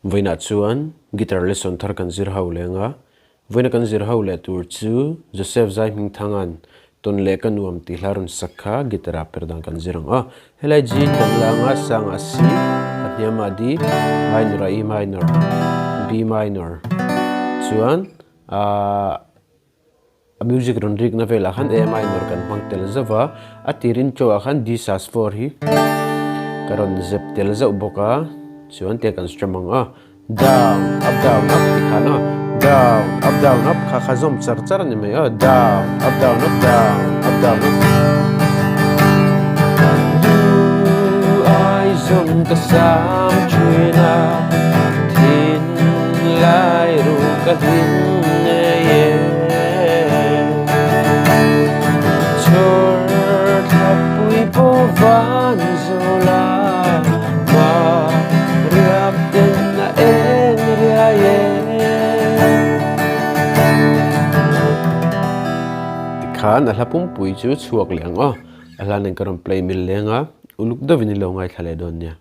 Voina chuan guitar lesson thar kan zir ho lenga voina kan zir ho le tur chu Joseph Zaihmingthangan ton le kan nuam ti hlarun sakha gitara perdan kan zirang helai ji kan langa sang asi athiama di minor e minor b minor chuan a music ron rig na vela khan a minor kan hmangtel zawa atirin cho khan d sus4 hi karon zep tel za boka chuan te kan strum down up ti khana down up kha khazom char ni me down up down up do I zon ka sam china thin lai ru ka hin ye chor thapui po van zola ma riap den na en ria ye tikhan alapum pui chu chuak leng alanen karon play mil lenga uluk da vinilo ngai thale don nya